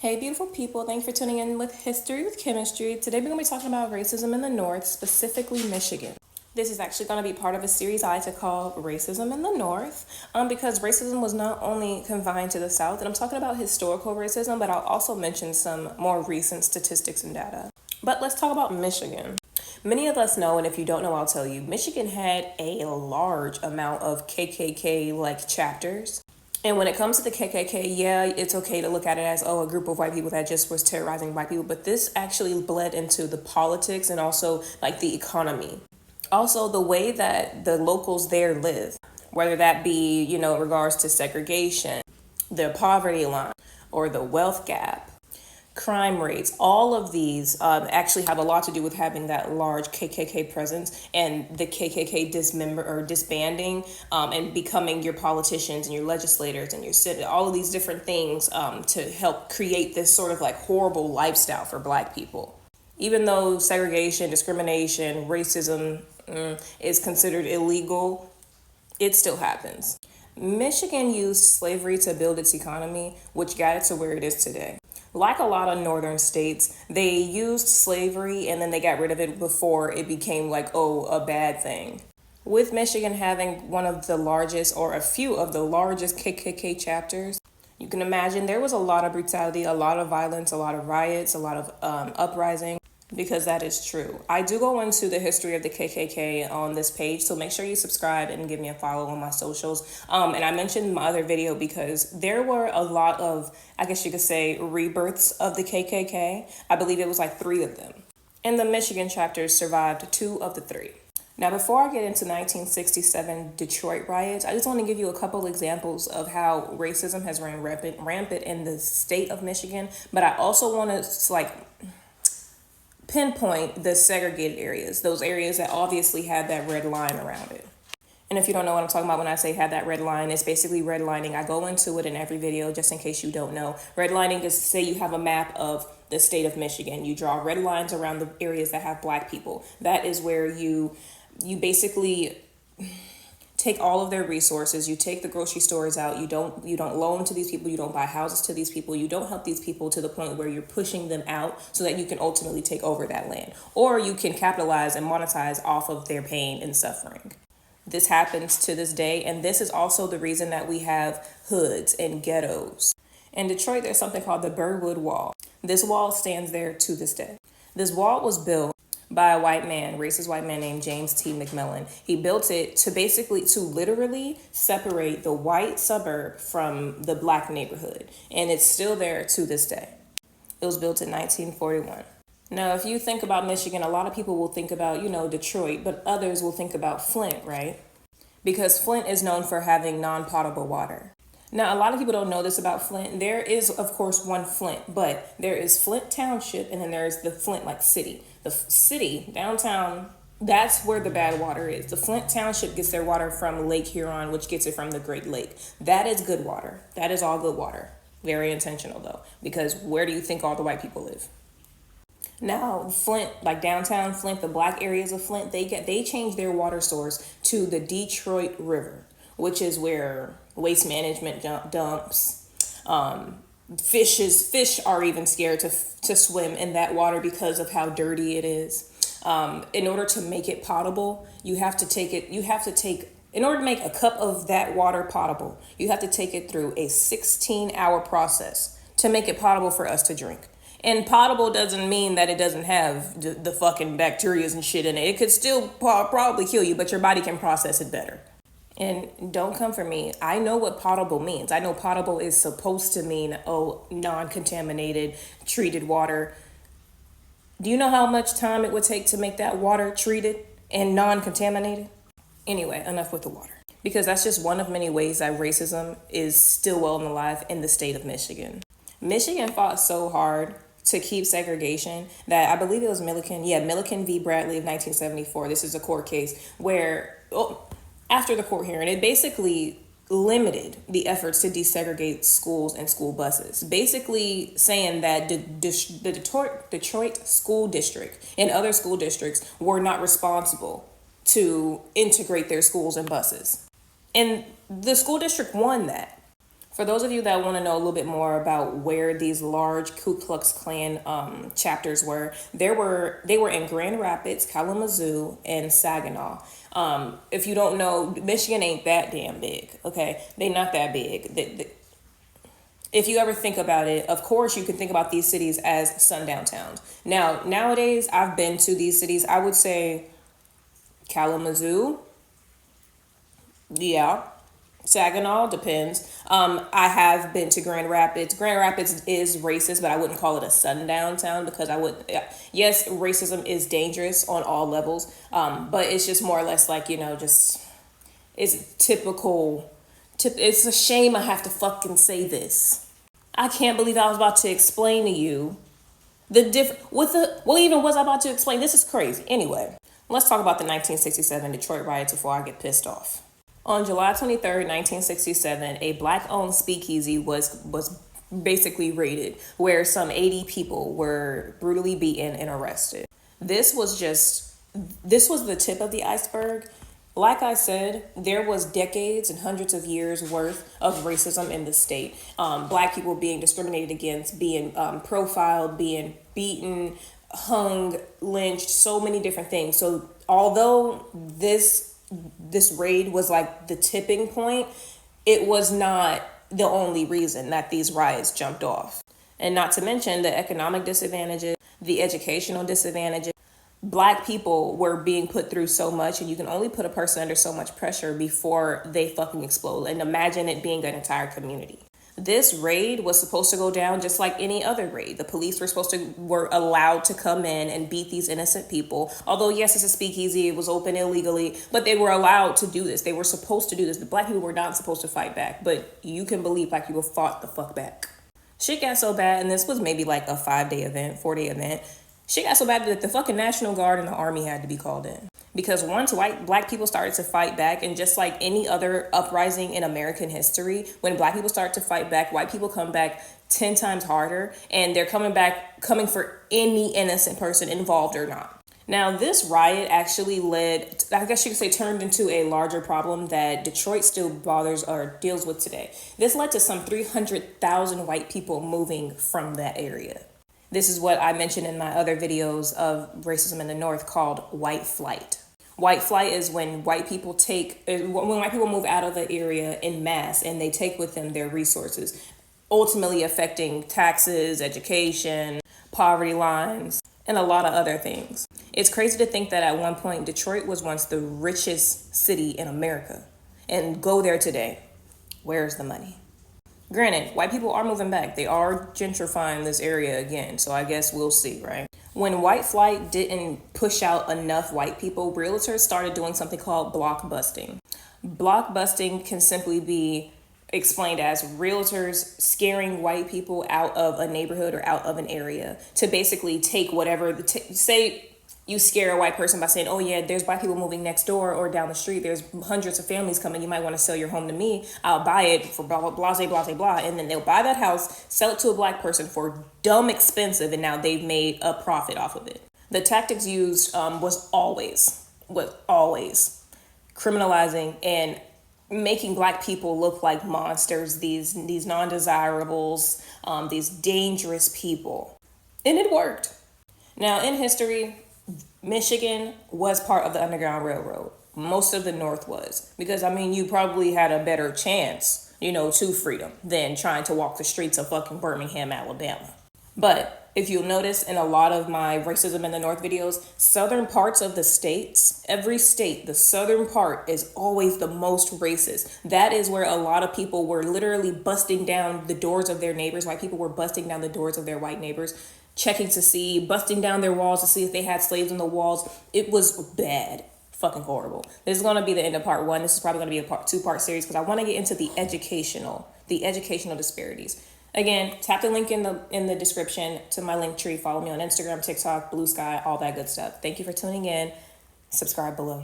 Hey, beautiful people. Thanks for tuning in with History with Chemistry. Today we're going to be talking about racism in the North, specifically Michigan. This is actually going to be part of a series I like to call Racism in the North, because racism was not only confined to the South, and I'm talking about historical racism, but I'll also mention some more recent statistics and data. But let's talk about Michigan. Many of us know, and if you don't know, I'll tell you, Michigan had a large amount of KKK like chapters. And when it comes to the KKK, yeah, it's okay to look at it as, a group of white people that just was terrorizing white people. But this actually bled into the politics and also like the economy. Also, the way that the locals there live, whether that be, in regards to segregation, the poverty line, or the wealth gap, crime rates, all of these actually have a lot to do with having that large KKK presence and the KKK disbanding and becoming your politicians and your legislators and your city, all of these different things to help create this sort of like horrible lifestyle for Black people. Even though segregation, discrimination, racism is considered illegal, it still happens. Michigan used slavery to build its economy, which got it to where it is today. Like a lot of northern states, they used slavery and then they got rid of it before it became like, a bad thing. With Michigan having one of the largest or a few of the largest KKK chapters, you can imagine there was a lot of brutality, a lot of violence, a lot of riots, a lot of uprising. Because that is true. I do go into the history of the KKK on this page, so make sure you subscribe and give me a follow on my socials. And I mentioned my other video because there were a lot of, I guess you could say, rebirths of the KKK. I believe it was like 3 of them. And the Michigan chapters survived 2 of the 3. Now, before I get into 1967 Detroit riots, I just want to give you a couple examples of how racism has ran rampant in the state of Michigan. But I also want to pinpoint the segregated areas, those areas that obviously had that red line around it. And if you don't know what I'm talking about when I say had that red line, it's basically redlining. I go into it in every video just in case you don't know. Redlining is, say you have a map of the state of Michigan. You draw red lines around the areas that have Black people. That is where you basically take all of their resources. You take the grocery stores out. You don't loan to these people. You don't buy houses to these people. You don't help these people to the point where you're pushing them out so that you can ultimately take over that land, or you can capitalize and monetize off of their pain and suffering. This happens to this day, and this is also the reason that we have hoods and ghettos. In Detroit, there's something called the Burwood Wall. This wall stands there to this day. This wall was built by a racist white man named James T. McMillan. He built it to literally separate the white suburb from the Black neighborhood. And it's still there to this day. It was built in 1941. Now, if you think about Michigan, a lot of people will think about, Detroit, but others will think about Flint, right? Because Flint is known for having non-potable water. Now, a lot of people don't know this about Flint. There is, of course, one Flint, but there is Flint Township, and then there's the Flint, city. The city, downtown, that's where the bad water is. The Flint Township gets their water from Lake Huron, which gets it from the Great Lake. That is good water. That is all good water. Very intentional, though, because where do you think all the white people live? Now, Flint, like downtown Flint, the Black areas of Flint, they change their water source to the Detroit River, which is where waste management dumps. Fish are even scared to swim in that water because of how dirty it is. In order to make it potable, in order to make a cup of that water potable, you have to take it through a 16-hour process to make it potable for us to drink. And potable doesn't mean that it doesn't have the fucking bacteria and shit in it. It could still probably kill you, but your body can process it better. And don't come for me. I know what potable means. I know potable is supposed to mean, non-contaminated, treated water. Do you know how much time it would take to make that water treated and non-contaminated? Anyway, enough with the water. Because that's just one of many ways that racism is still well and alive in the state of Michigan. Michigan fought so hard to keep segregation that I believe it was Milliken v. Bradley of 1974. This is a court case where, after the court hearing, it basically limited the efforts to desegregate schools and school buses, basically saying that the Detroit school district and other school districts were not responsible to integrate their schools and buses. And the school district won that. For those of you that want to know a little bit more about where these large Ku Klux Klan chapters were, they were in Grand Rapids, Kalamazoo, and Saginaw. If you don't know, Michigan ain't that damn big. Okay, they not that big. If you ever think about it, of course you can think about these cities as sundown towns. Now, nowadays, I've been to these cities. I would say Kalamazoo, yeah. Saginaw, depends. I have been to Grand Rapids. Grand Rapids is racist, but I wouldn't call it a sundown town because I would. Yes, racism is dangerous on all levels, but it's just more or less like, just it's typical. It's a shame I have to fucking say this. I can't believe I was about to explain to you the even was I about to explain? This is crazy. Anyway, let's talk about the 1967 Detroit riots before I get pissed off. On July 23rd, 1967, a black-owned speakeasy was basically raided, where some 80 people were brutally beaten and arrested. This was the tip of the iceberg. Like I said, there was decades and hundreds of years worth of racism in the state. Black people being discriminated against, being profiled, being beaten, hung, lynched, so many different things. So although this raid was like the tipping point, it was not the only reason that these riots jumped off. And not to mention the economic disadvantages, the educational disadvantages. Black people were being put through so much, and you can only put a person under so much pressure before they fucking explode. And imagine it being an entire community. This raid was supposed to go down just like any other raid. The police were allowed to come in and beat these innocent people. Although, yes, it's a speakeasy, it was open illegally, but they were allowed to do this. They were supposed to do this. The black people were not supposed to fight back, but you can believe black people fought the fuck back. Shit got so bad, and this was maybe like a 5-day event, 4-day event. Shit got so bad that the fucking National Guard and the Army had to be called in. Because once black people started to fight back, and just like any other uprising in American history, when black people start to fight back, white people come back 10 times harder, and they're coming for any innocent person involved or not. Now, this riot actually I guess you could say, turned into a larger problem that Detroit still bothers or deals with today. This led to some 300,000 white people moving from that area. This is what I mentioned in my other videos of racism in the North called white flight. White flight is when white people move out of the area in mass and they take with them their resources, ultimately affecting taxes, education, poverty lines, and a lot of other things. It's crazy to think that at one point Detroit was once the richest city in America. And go there today. Where's the money? Granted, white people are moving back. They are gentrifying this area again, so I guess we'll see, right? When white flight didn't push out enough white people, realtors started doing something called block busting. Block busting can simply be explained as realtors scaring white people out of a neighborhood or out of an area to basically take whatever, say you scare a white person by saying, oh yeah, there's black people moving next door or down the street. There's hundreds of families coming. You might want to sell your home to me. I'll buy it for blah, blah, blah, blah, blah, blah. And then they'll buy that house, sell it to a black person for dumb expensive. And now they've made a profit off of it. The tactics used was always criminalizing and making black people look like monsters, these non-desirables, these dangerous people. And it worked. Now, in history, Michigan was part of the Underground Railroad. Most of the North was. Because, you probably had a better chance, to freedom than trying to walk the streets of fucking Birmingham, Alabama. But if you'll notice in a lot of my Racism in the North videos, southern parts of the states, every state, the southern part is always the most racist. That is where a lot of people were literally busting down the doors of their neighbors. White people were busting down the doors of their white neighbors, checking to see, busting down their walls to see if they had slaves on the walls. It was bad. Fucking horrible. This is going to be the end of part 1. This is probably going to be a two-part series because I want to get into the educational disparities. Again, tap the link in the description to my link tree. Follow me on Instagram, TikTok, Blue Sky, all that good stuff. Thank you for tuning in. Subscribe below.